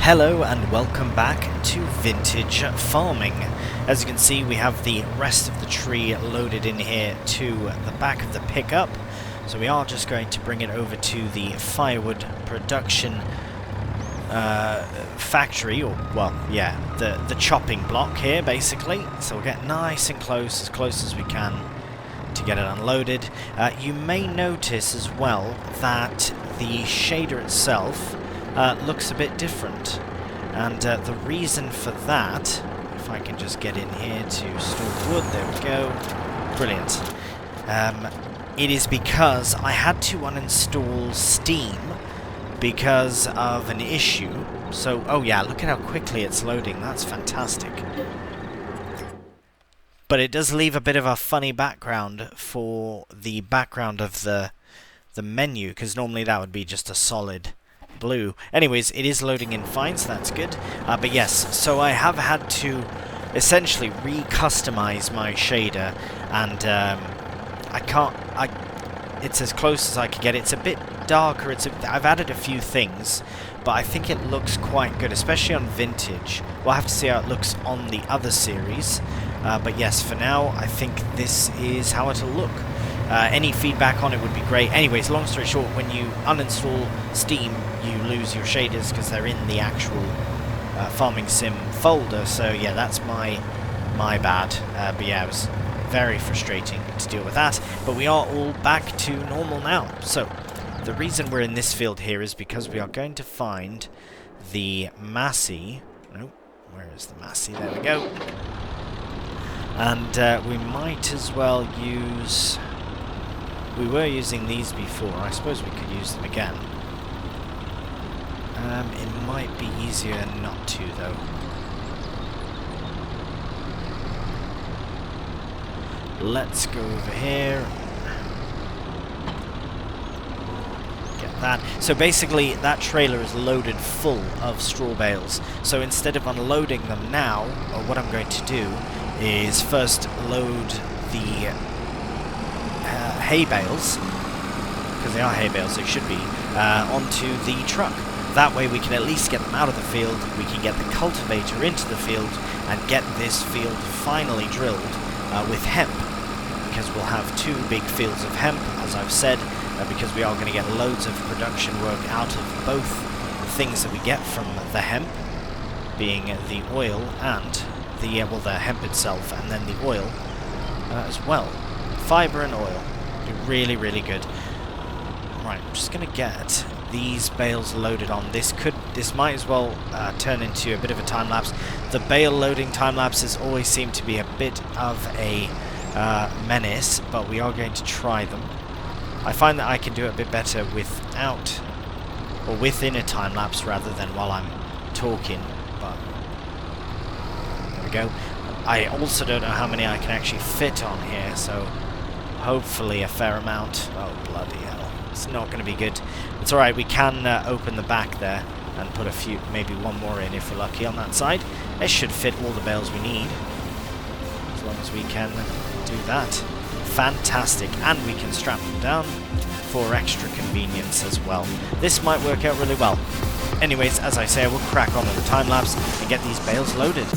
Hello and welcome back to Vintage Farming. As you can see, we have the rest of the tree loaded in here to the back of the pickup. So we are just going to bring it over to the firewood production factory, or well, yeah, the chopping block here basically. So we'll get nice and close as we can to get it unloaded. You may notice as well that the shader itself looks a bit different, and the reason for that, if I can just get in here to store wood, there we go, brilliant. It is because I had to uninstall Steam because of an issue. So, oh yeah, look at how quickly it's loading, that's fantastic. But it does leave a bit of a funny background for the background of the menu, because normally that would be just a solid blue. Anyways, it is loading in fine, so that's good. But yes, so I have had to essentially re-customize my shader, and it's as close as I could get. It's a bit darker. I've added a few things, but I think it looks quite good, especially on Vintage. We'll have to see how it looks on the other series. But yes, for now, I think this is how it'll look. Any feedback on it would be great. Anyways, long story short, when you uninstall Steam, you lose your shaders because they're in the actual Farming Sim folder. So yeah, that's my bad. But yeah, it was very frustrating to deal with that. But we are all back to normal now. So the reason we're in this field here is because we are going to find the Massey. Nope, where is the Massey? There we go. And we might as well use... We were using these before. I suppose we could use them again. It might be easier not to, though. Let's go over here. Get that. So basically, that trailer is loaded full of straw bales. So instead of unloading them now, what I'm going to do is first load the hay bales, because they are hay bales, they should be, onto the truck. That way we can at least get them out of the field, we can get the cultivator into the field, and get this field finally drilled with hemp, because we'll have two big fields of hemp, as I've said, because we are going to get loads of production work out of both things that we get from the hemp, being the oil and the hemp itself, and then the oil as well. Fibre and oil. Really, really good. Right, I'm just going to get these bales loaded on. This might as well turn into a bit of a time-lapse. The bale loading time-lapses always seem to be a bit of a menace, but we are going to try them. I find that I can do it a bit better without, or within a time-lapse rather than while I'm talking, but there we go. I also don't know how many I can actually fit on here, so hopefully a fair amount. Oh, bloody hell. It's not going to be good. It's alright, we can open the back there and put a few, maybe one more in if we're lucky on that side. This should fit all the bales we need, as long as we can do that. Fantastic. And we can strap them down for extra convenience as well. This might work out really well. Anyways, as I say, we'll crack on with the time-lapse and get these bales loaded.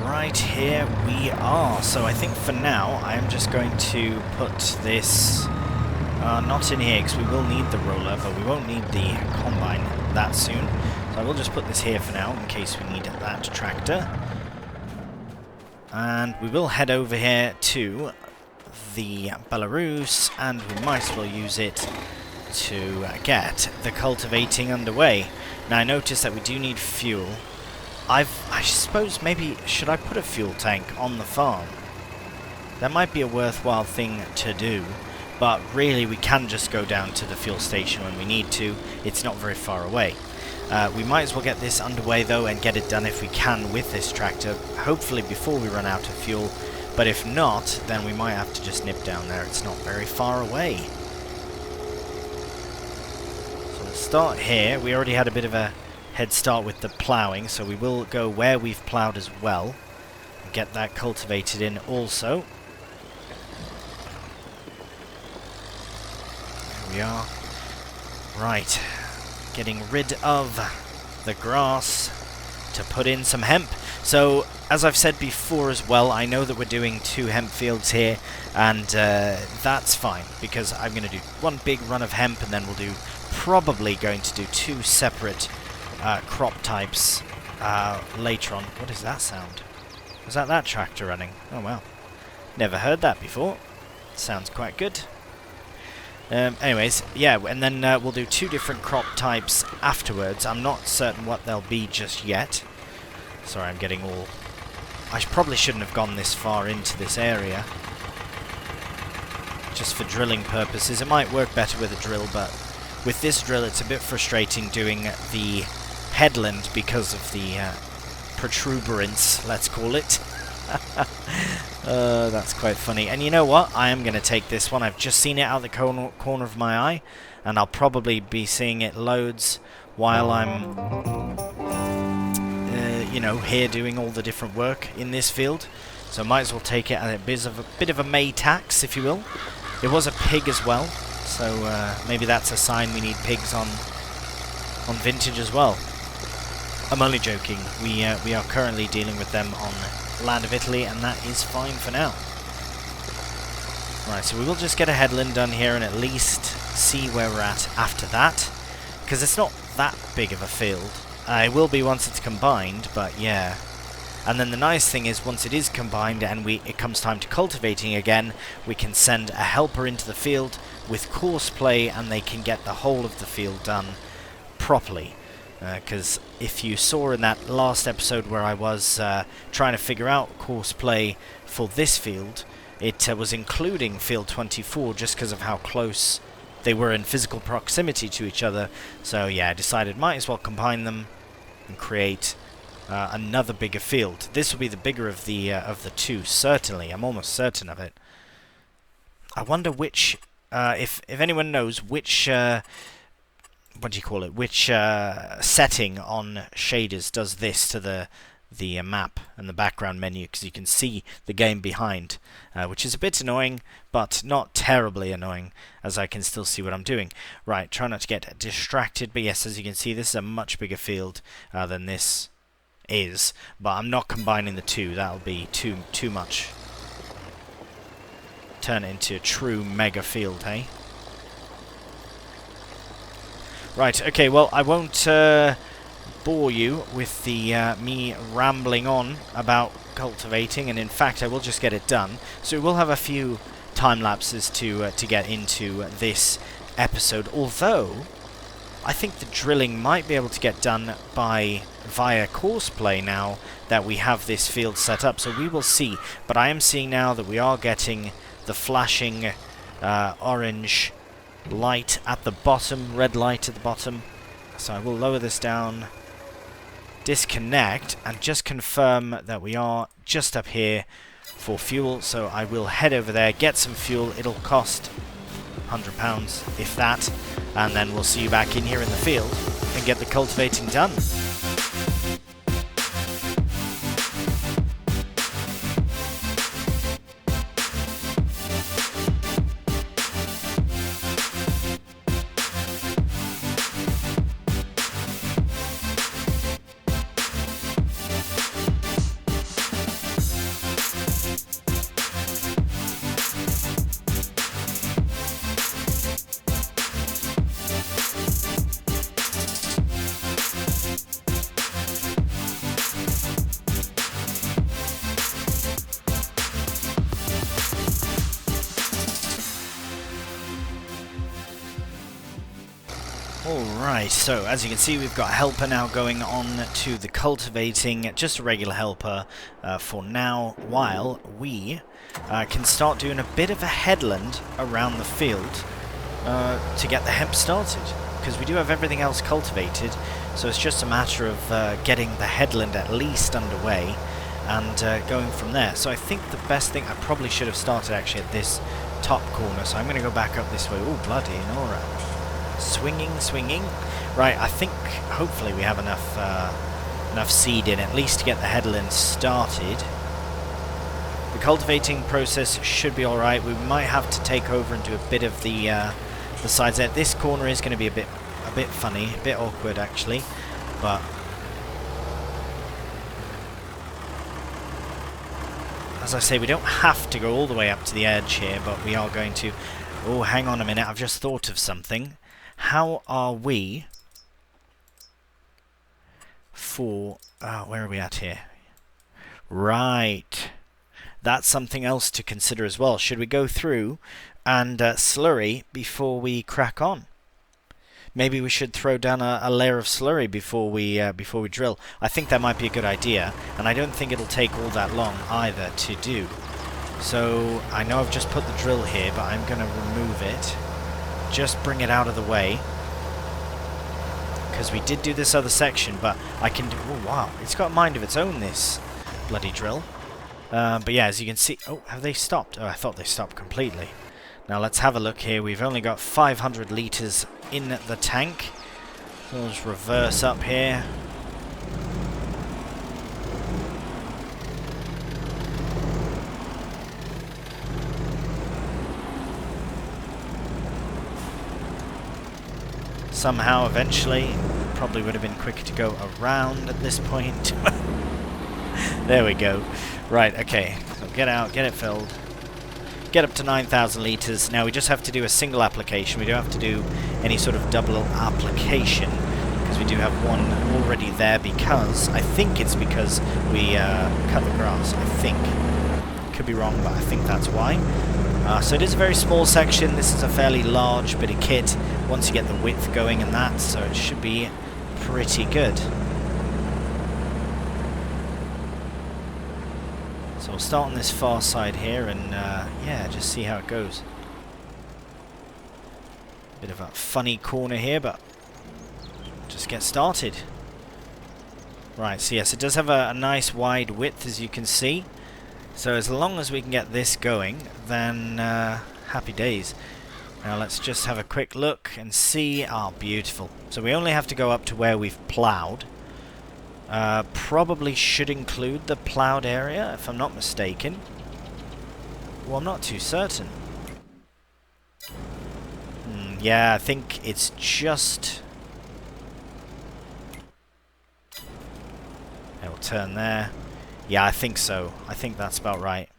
Right, here we are. So I think for now I am just going to put this not in here, because we will need the roller, but we won't need the combine that soon. So I will just put this here for now in case we need that tractor. And we will head over here to the Belarus, and we might as well use it to get the cultivating underway. Now I notice that we do need fuel. I suppose maybe, should I put a fuel tank on the farm? that might be a worthwhile thing to do. But really, we can just go down to the fuel station when we need to. It's not very far away. We might as well get this underway, though, and get it done if we can with this tractor, hopefully before we run out of fuel. But if not, then we might have to just nip down there. It's not very far away. So we'll start here. We already had a bit of a head start with the ploughing, so we will go where we've ploughed as well. And get that cultivated in also. There we are. Right. Getting rid of the grass to put in some hemp. So, as I've said before as well, I know that we're doing 2 hemp fields here, and that's fine, because I'm going to do one big run of hemp, and then we'll do probably going to do 2 separate crop types later on. What is that sound? Was that tractor running? Oh well. Never heard that before. Sounds quite good. Anyways, yeah, and then we'll do 2 different crop types afterwards. I'm not certain what they'll be just yet. Sorry, I'm getting all... I probably shouldn't have gone this far into this area. Just for drilling purposes. It might work better with a drill, but with this drill it's a bit frustrating doing the headland because of the protuberance, let's call it. That's quite funny. And you know what? I am going to take this one. I've just seen it out of the corner of my eye, and I'll probably be seeing it loads while I'm, you know, here doing all the different work in this field. So might as well take it at a bit of a May tax, if you will. It was a pig as well, so maybe that's a sign we need pigs on vintage as well. I'm only joking. We are currently dealing with them on land of Italy, and that is fine for now. Right, so we will just get a headland done here and at least see where we're at after that, because it's not that big of a field. It will be once it's combined, but yeah. And then the nice thing is, once it is combined and it comes time to cultivating again, we can send a helper into the field with course play, and they can get the whole of the field done properly. Because if you saw in that last episode where I was trying to figure out course play for this field, it was including field 24 just because of how close they were in physical proximity to each other. So yeah, I decided might as well combine them and create another bigger field. This will be the bigger of the 2, certainly. I'm almost certain of it. I wonder which, if anyone knows which... what do you call it? Which setting on shaders does this to the map and the background menu? Because you can see the game behind, which is a bit annoying, but not terribly annoying, as I can still see what I'm doing. Right, try not to get distracted. But yes, as you can see, this is a much bigger field than this is. But I'm not combining the 2. That'll be too much. Turn it into a true mega field, hey? Right, okay, well, I won't bore you with the me rambling on about cultivating, and in fact I will just get it done. So we'll have a few time lapses to get into this episode, although I think the drilling might be able to get done via course play now that we have this field set up, so we will see. But I am seeing now that we are getting the flashing orange light at the bottom, red light at the bottom. So I will lower this down, disconnect, and just confirm that we are just up here for fuel. So I will head over there, get some fuel. It'll cost £100, if that, and then we'll see you back in here in the field and get the cultivating done. Alright, so as you can see we've got a helper now going on to the cultivating, just a regular helper for now, while we can start doing a bit of a headland around the field to get the hemp started, because we do have everything else cultivated, so it's just a matter of getting the headland at least underway and going from there. So I think the best thing, I probably should have started actually at this top corner, so I'm going to go back up this way. Oh bloody Nora. Swinging. Right, I think hopefully we have enough seed in at least to get the headland started. The cultivating process should be alright. We might have to take over and do a bit of the sides there. This corner is going to be a bit funny, a bit awkward actually, but as I say, we don't have to go all the way up to the edge here, but we are going to. Oh, hang on a minute, I've just thought of something. How are we for... where are we at here? Right. That's something else to consider as well. Should we go through and slurry before we crack on? Maybe we should throw down a layer of slurry before we drill. I think that might be a good idea, and I don't think it'll take all that long either to do. So I know I've just put the drill here, but I'm going to remove it. Just bring it out of the way, because we did do this other section, but I can do... Oh wow, it's got a mind of its own, this bloody drill. But yeah, as you can see... Oh, have they stopped? Oh, I thought they stopped completely. Now let's have a look here. We've only got 500 litres in the tank. So we'll just reverse up here. Somehow, eventually, probably would have been quicker to go around at this point. There we go. Right, okay. So get out, get it filled. Get up to 9,000 litres. Now we just have to do a single application. We don't have to do any sort of double application, because we do have one already there, because, I think it's because we cut the grass, I think. Could be wrong, but I think that's why. So it is a very small section. This is a fairly large bit of kit once you get the width going and that, so it should be pretty good. So we'll start on this far side here and yeah, just see how it goes. Bit of a funny corner here, but just get started. Right, so yes, it does have a nice wide width, as you can see. So as long as we can get this going, then happy days. Now let's just have a quick look and see. Ah, beautiful. So we only have to go up to where we've ploughed. Probably should include the ploughed area, if I'm not mistaken. Well, I'm not too certain. Yeah, I think it's just... It'll turn there. Yeah, I think so. I think that's about right.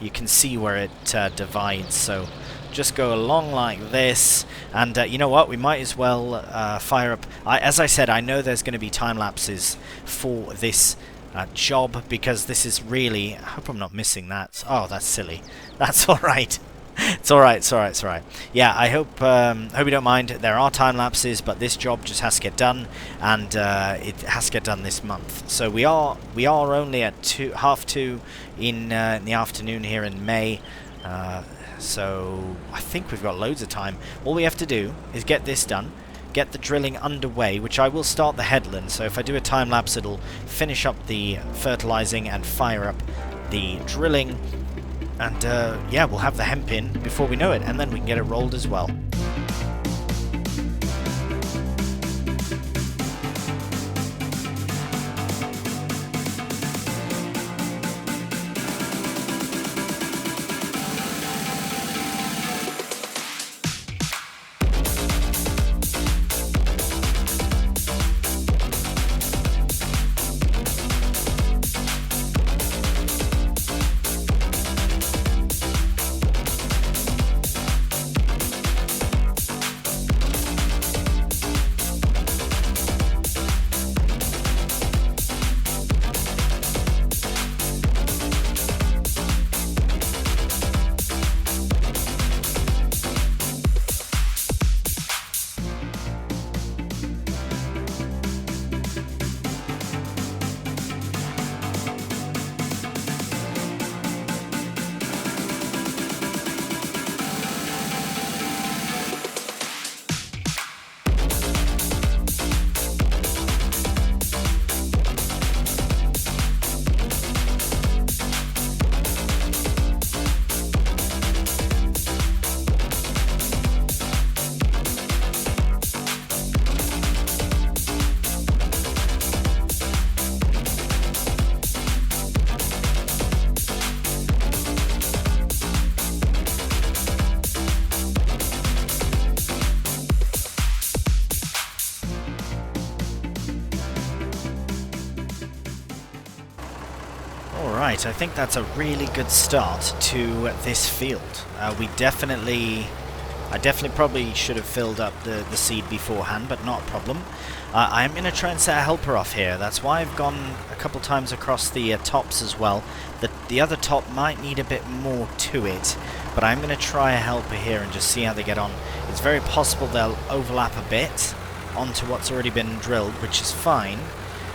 You can see where it divides, so just go along like this, and you know what, we might as well fire up... as I said, I know there's going to be time lapses for this job, because this is really... I hope I'm not missing that. Oh, that's silly. That's alright. It's alright, it's alright, it's alright. Yeah, I hope you don't mind. There are time lapses, but this job just has to get done, and it has to get done this month. So we are only at 2:30 in the afternoon here in May. So I think we've got loads of time. All we have to do is get this done, get the drilling underway, which I will start the headland. So if I do a time lapse, it'll finish up the fertilizing and fire up the drilling. And yeah, we'll have the hemp in before we know it, and then we can get it rolled as well. Alright, I think that's a really good start to this field. I definitely probably should have filled up the seed beforehand, but not a problem. I'm going to try and set a helper off here. That's why I've gone a couple times across the tops as well. The other top might need a bit more to it, but I'm going to try a helper here and just see how they get on. It's very possible they'll overlap a bit onto what's already been drilled, which is fine,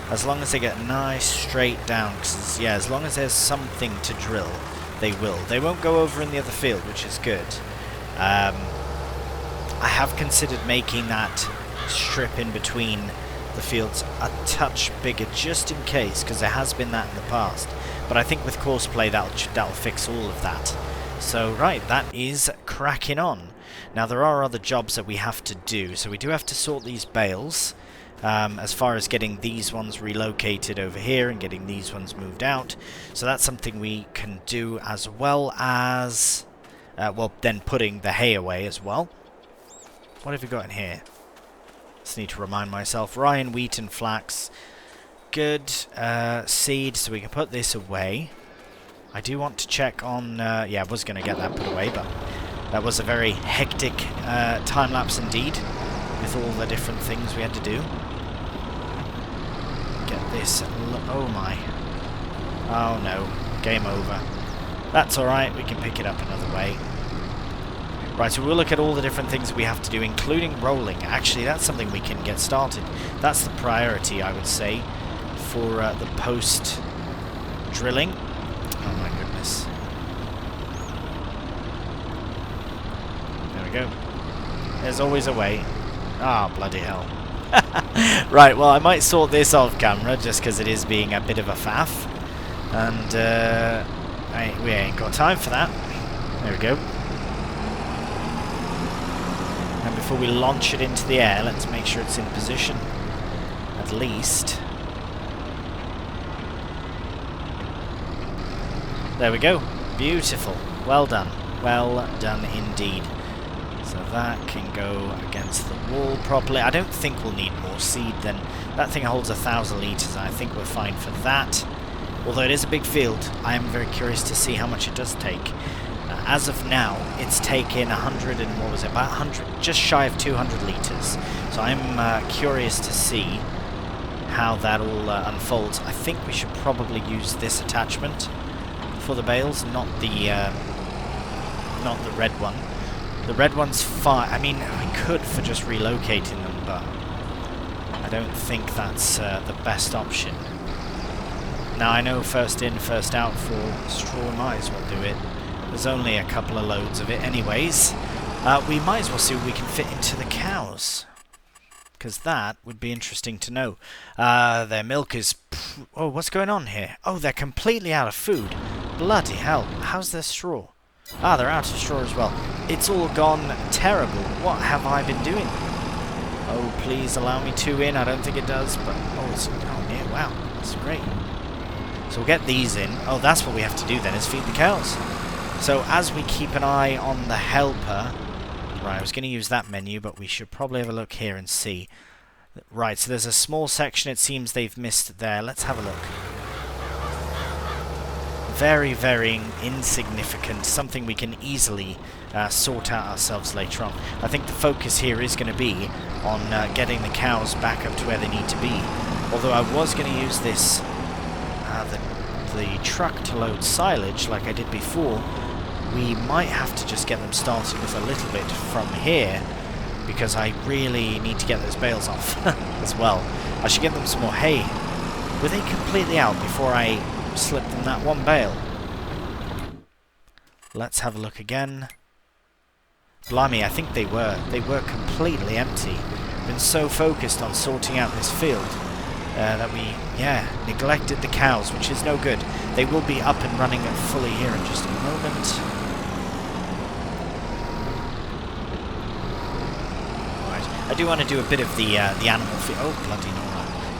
as long as they get nice straight down, because yeah, as long as there's something to drill, they will. They won't go over in the other field, which is good. I have considered making that strip in between the fields a touch bigger, just in case, because there has been that in the past. But I think with courseplay that'll fix all of that. So right, that is cracking on. Now there are other jobs that we have to do, so we do have to sort these bales. As far as getting these ones relocated over here and getting these ones moved out. So that's something we can do, as well as well, then putting the hay away as well. What have we got in here? Just need to remind myself. Rye and wheat and flax. Good. Seed, so we can put this away. I do want to check on... yeah, I was going to get that put away, but that was a very hectic time-lapse indeed, with all the different things we had to do. Get this... oh my. Oh no. Game over. That's alright, we can pick it up another way. Right, so we'll look at all the different things we have to do, including rolling. Actually, that's something we can get started. That's the priority, I would say, for the post-drilling. Oh my goodness. There we go. There's always a way. Ah, bloody hell. Right, well, I might sort this off camera, just because it is being a bit of a faff. And, we ain't got time for that. There we go. And before we launch it into the air, let's make sure it's in position. At least. There we go. Beautiful. Well done. Well done indeed. So that can go against the wall properly. I don't think we'll need more seed then. That thing holds 1,000 litres, and I think we're fine for that. Although it is a big field, I am very curious to see how much it does take. As of now, it's taken 100 and what was it, about 100, just shy of 200 litres. So I'm curious to see how that all unfolds. I think we should probably use this attachment for the bales, not the red one. The red one's fine. I mean, we could for just relocating them, but I don't think that's the best option. Now I know first in, first out for straw, might as well do it. There's only a couple of loads of it anyways. We might as well see what we can fit into the cows, because that would be interesting to know. Their milk is... oh, what's going on here? Oh, they're completely out of food. Bloody hell. How's their straw? Ah, they're out of straw as well. It's all gone terrible. What have I been doing? Oh, please allow me 2 in. I don't think it does, but... oh, it's... oh, yeah, wow. That's great. So we'll get these in. Oh, that's what we have to do then, is feed the cows. So as we keep an eye on the helper... right, I was going to use that menu, but we should probably have a look here and see. Right, so there's a small section it seems they've missed there. Let's have a look. Very, very insignificant. Something we can easily sort out ourselves later on. I think the focus here is going to be on getting the cows back up to where they need to be. Although I was going to use this... the truck to load silage like I did before. We might have to just get them started with a little bit from here, because I really need to get those bales off as well. I should get them some more hay. Were they completely out before I slipped them that one bale? Let's have a look again. Blimey, I think they were. They were completely empty. Been so focused on sorting out this field that we, neglected the cows, which is no good. They will be up and running fully here in just a moment. Right, I do want to do a bit of the animal feed. Oh, bloody no!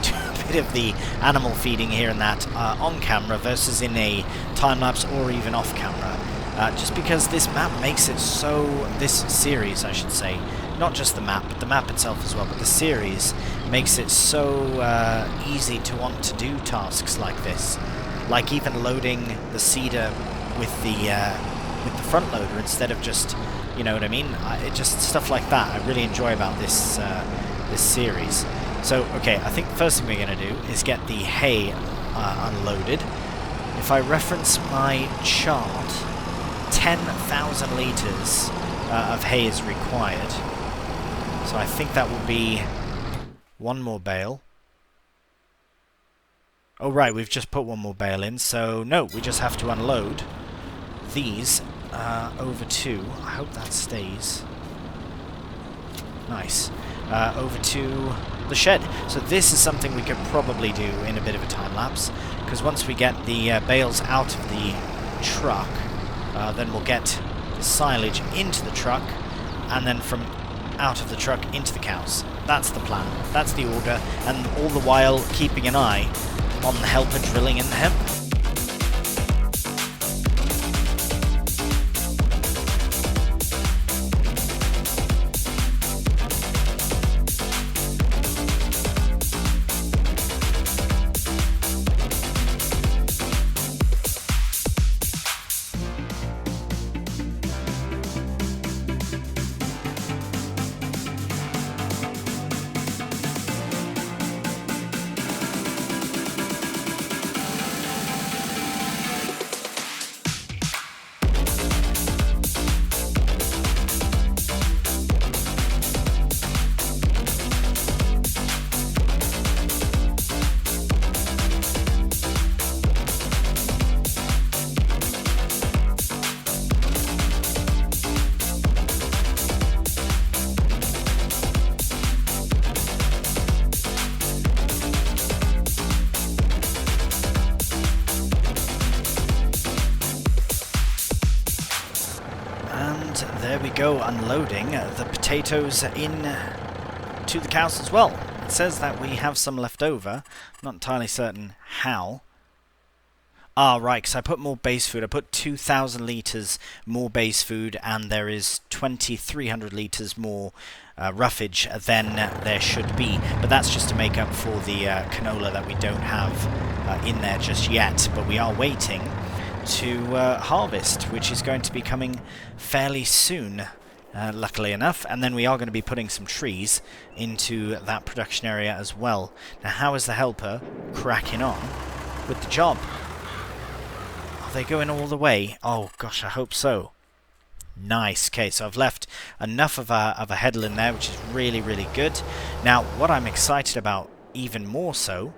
Do a bit of the animal feeding here and that on camera versus in a time lapse or even off camera. Just because this map makes it so. This series, I should say. Not just the map, but the map itself as well, but the series makes it so easy to want to do tasks like this. like even loading the seeder with the front loader instead of just, you know what I mean? It just stuff like that I really enjoy about this this series. So okay, I think the first thing we're going to do is get the hay unloaded. If I reference my chart, 10,000 litres of hay is required. So I think that will be one more bale. Oh right, we've just put one more bale in, so no, we just have to unload these over to, I hope that stays, nice, over to the shed. So this is something we could probably do in a bit of a time lapse, because once we get the bales out of the truck, then we'll get the silage into the truck, and then from out of the truck into the cows. That's the plan, that's the order, and all the while keeping an eye on the helper drilling in the hemp. There we go, unloading the potatoes in to the cows as well. It says that we have some left over. Not entirely certain how. Ah, right, because I put more base food. I put 2,000 litres more base food, and there is 2,300 litres more roughage than there should be. But that's just to make up for the canola that we don't have in there just yet. But we are waiting to harvest, which is going to be coming fairly soon, luckily enough. And then we are going to be putting some trees into that production area as well. Now, how is the helper cracking on with the job? Are they going all the way? Oh gosh, I hope so. Nice. Okay, so I've left enough of a headle in there, which is really, really good. Now, what I'm excited about even more so,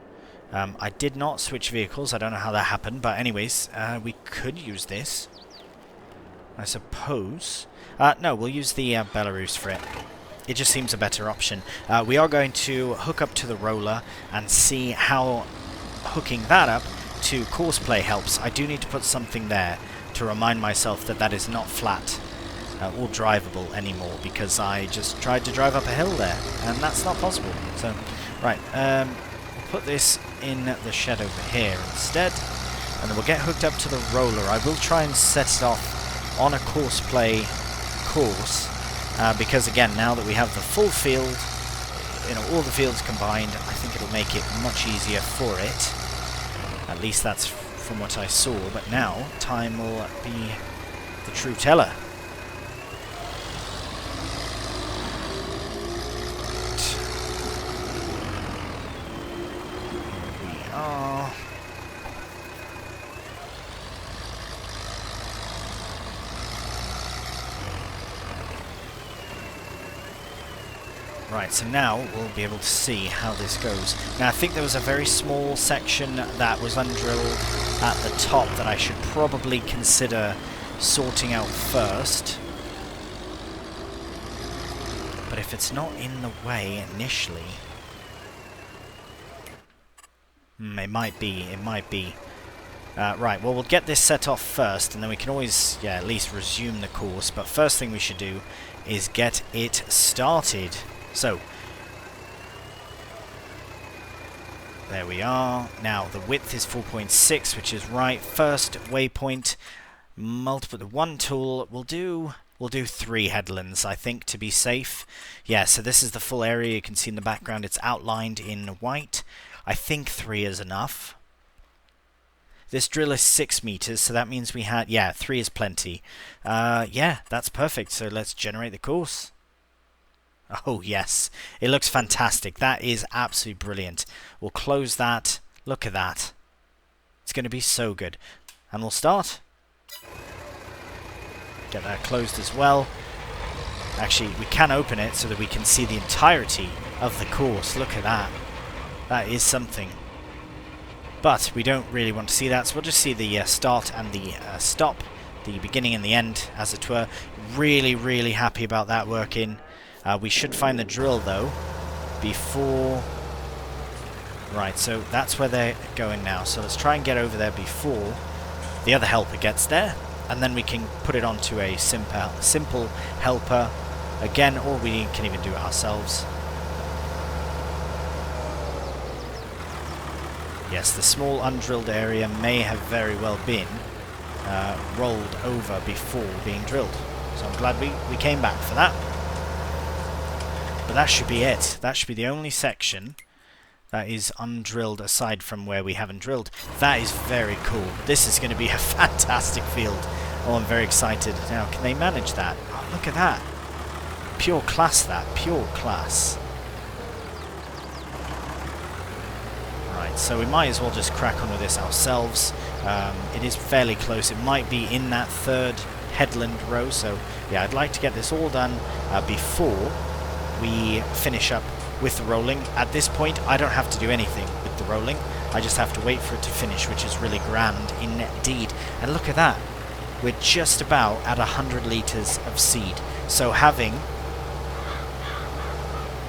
I did not switch vehicles. I don't know how that happened, but anyways, we could use this, I suppose. No, we'll use the Belarus for it. It just seems a better option. We are going to hook up to the roller and see how hooking that up to courseplay helps. I do need to put something there to remind myself that that is not flat or drivable anymore, because I just tried to drive up a hill there, and that's not possible. So, right, we'll put this in the shed over here instead, and then we'll get hooked up to the roller. I will try and set it off on a courseplay course, because again, now that we have the full field, you know, all the fields combined, I think it'll make it much easier for it. At least that's from what I saw, but now time will be the true teller. Here we are. Right, so now we'll be able to see how this goes. Now, I think there was a very small section that was undrilled at the top that I should probably consider sorting out first. But if it's not in the way initially... it might be, it might be. Right, well, we'll get this set off first, and then we can always, yeah, at least resume the course. But first thing we should do is get it started. So, there we are. Now, the width is 4.6, which is right. First waypoint, multiple, the one tool, we'll do 3 headlands, I think, to be safe. Yeah, so this is the full area. You can see in the background it's outlined in white. I think 3 is enough. This drill is 6 meters, so that means we had... Yeah, 3 is plenty. Yeah, that's perfect. So let's generate the course. Oh, yes. It looks fantastic. That is absolutely brilliant. We'll close that. Look at that. It's going to be so good. And we'll start. Get that closed as well. Actually, we can open it so that we can see the entirety of the course. Look at that. That is something. But we don't really want to see that, so we'll just see the start and the stop, the beginning and the end, as it were. Really, really happy about that working. We should find the drill, though, before... Right, so that's where they're going now. So let's try and get over there before the other helper gets there. And then we can put it onto a simple helper again, or we can even do it ourselves. Yes, the small undrilled area may have very well been rolled over before being drilled. So I'm glad we came back for that. But that should be it. That should be the only section that is undrilled aside from where we haven't drilled. That is very cool. This is going to be a fantastic field. Oh, I'm very excited. Now, can they manage that? Oh, look at that. Pure class, that. Pure class. Right, so we might as well just crack on with this ourselves. It is fairly close. It might be in that third headland row. So, yeah, I'd like to get this all done before we finish up with the rolling. At this point, I don't have to do anything with the rolling. I just have to wait for it to finish, which is really grand indeed. And look at that. We're just about at 100 litres of seed. So having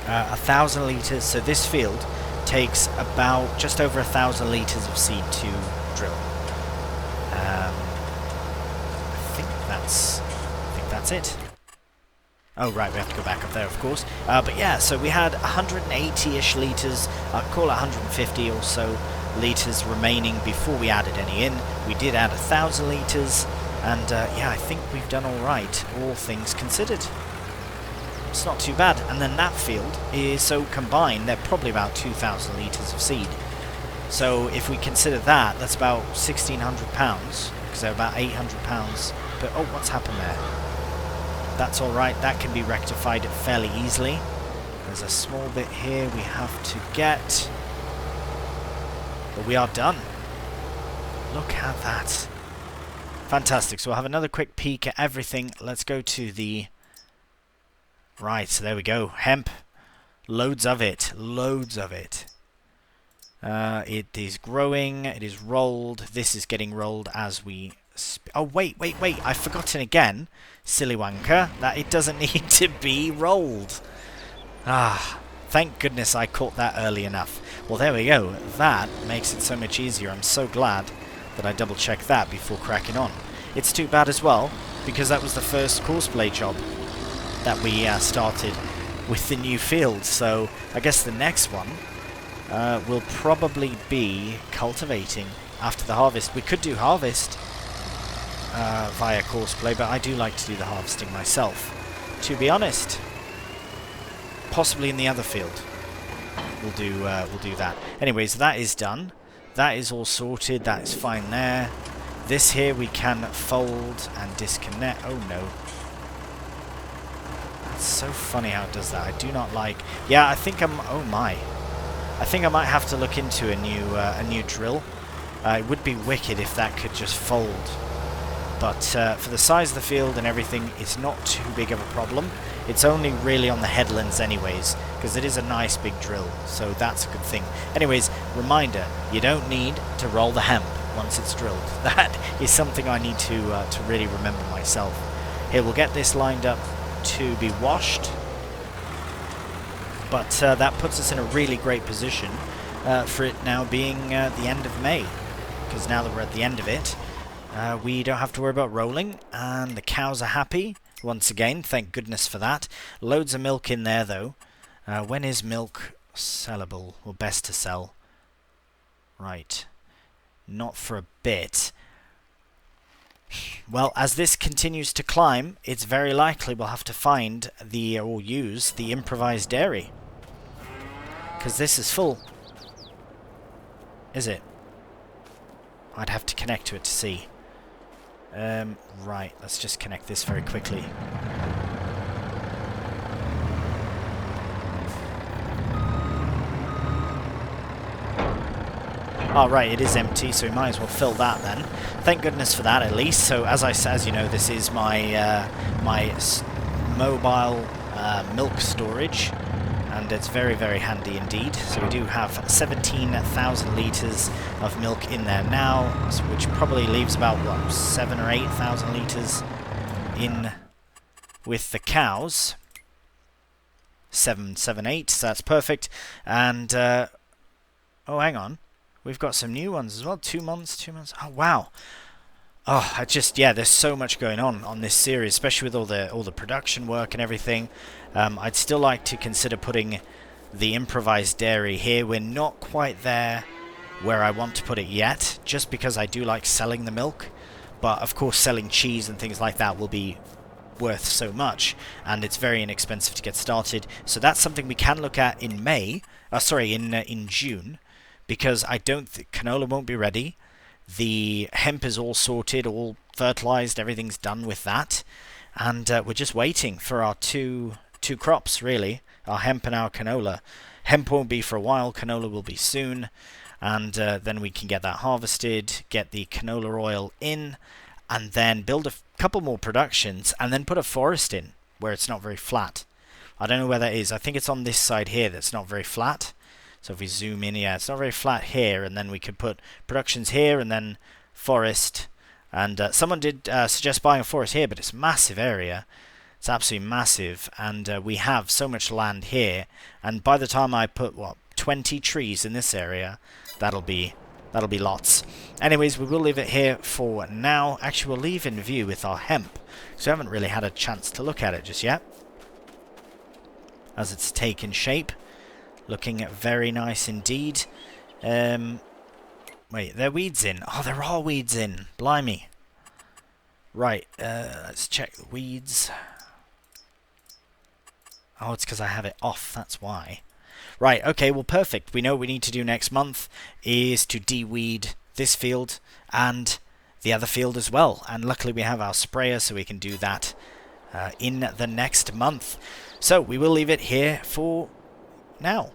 1,000 litres, so this field takes about just over 1,000 litres of seed to drill. I think that's it. Oh, right, we have to go back up there, of course. But yeah, so we had 180-ish litres, call it 150 or so litres remaining before we added any in. We did add 1,000 litres, and yeah, I think we've done all right, all things considered. It's not too bad. And then that field is, so combined, they're probably about 2,000 litres of seed. So if we consider that, that's about £1,600, because they're about £800. But, oh, what's happened there? That's alright, that can be rectified fairly easily. There's a small bit here we have to get. But we are done. Look at that. Fantastic, so we'll have another quick peek at everything. Let's go to the... Right, so there we go. Hemp. Loads of it. Loads of it. It is growing. It is rolled. This is getting rolled as we... Oh, wait. I've forgotten again, silly wanker, that it doesn't need to be rolled. Ah, thank goodness I caught that early enough. Well, there we go. That makes it so much easier. I'm so glad that I double-checked that before cracking on. It's too bad as well, because that was the first courseplay job that we started with the new field. So I guess the next one will probably be cultivating after the harvest. We could do harvest via courseplay, but I do like to do the harvesting myself, to be honest. Possibly in the other field we'll do that. Anyways, that is done. That is all sorted. That is fine there. This here we can fold and disconnect. Oh no. It's so funny how it does that. I do not like... Yeah, I think I'm... Oh my. I think I might have to look into a new drill. It would be wicked if that could just fold. But for the size of the field and everything, it's not too big of a problem. It's only really on the headlands anyways, because it is a nice big drill, so that's a good thing. Anyways, reminder, you don't need to roll the hemp once it's drilled. That is something I need to really remember myself. Here, we'll get this lined up to be washed, but that puts us in a really great position for it now being the end of May, because now that we're at the end of it, we don't have to worry about rolling, and the cows are happy. Once again, thank goodness for that. Loads of milk in there, though. When is milk sellable, or best to sell? Right. Not for a bit. Well, as this continues to climb, it's very likely we'll have to find or use the improvised dairy. Because this is full. Is it? I'd have to connect to it to see. Right, let's just connect this very quickly. Oh, right, it is empty, so we might as well fill that then. Thank goodness for that, at least. So, as you know, this is my mobile milk storage, and it's very, very handy indeed. So we do have 17,000 litres of milk in there now, which probably leaves about, what, 7 or 8,000 litres in with the cows. 8, so that's perfect. And, oh, hang on. We've got some new ones as well. 2 months. Oh, wow. Oh, yeah, there's so much going on this series, especially with all the production work and everything. I'd still like to consider putting the improvised dairy here. We're not quite there where I want to put it yet, just because I do like selling the milk. But, of course, selling cheese and things like that will be worth so much, and it's very inexpensive to get started. So that's something we can look at in in June. Because I don't think canola won't be ready. The hemp is all sorted, all fertilized, everything's done with that. And we're just waiting for our two crops, really. Our hemp and our canola. Hemp won't be for a while, canola will be soon. And then we can get that harvested, get the canola oil in, and then build a couple more productions, and then put a forest in, where it's not very flat. I don't know where that is. I think it's on this side here that's not very flat. So if we zoom in, yeah, it's not very flat here, and then we could put productions here, and then forest. And someone did suggest buying a forest here, but it's a massive area. It's absolutely massive, and we have so much land here. And by the time I put, 20 trees in this area, that'll be lots. Anyways, we will leave it here for now. Actually, we'll leave in view with our hemp, because we haven't really had a chance to look at it just yet, as it's taken shape. Looking very nice indeed. Wait, there are weeds in. Oh, there are weeds in. Blimey. Right, let's check the weeds. Oh, it's because I have it off, that's why. Right, okay, well, perfect. We know what we need to do next month is to de-weed this field and the other field as well. And luckily we have our sprayer, so we can do that in the next month. So we will leave it here for now.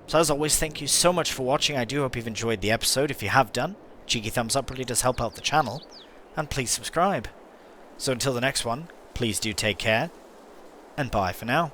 So as always, thank you so much for watching. I do hope you've enjoyed the episode. If you have done, cheeky thumbs up really does help out the channel. And please subscribe. So until the next one, please do take care. And bye for now.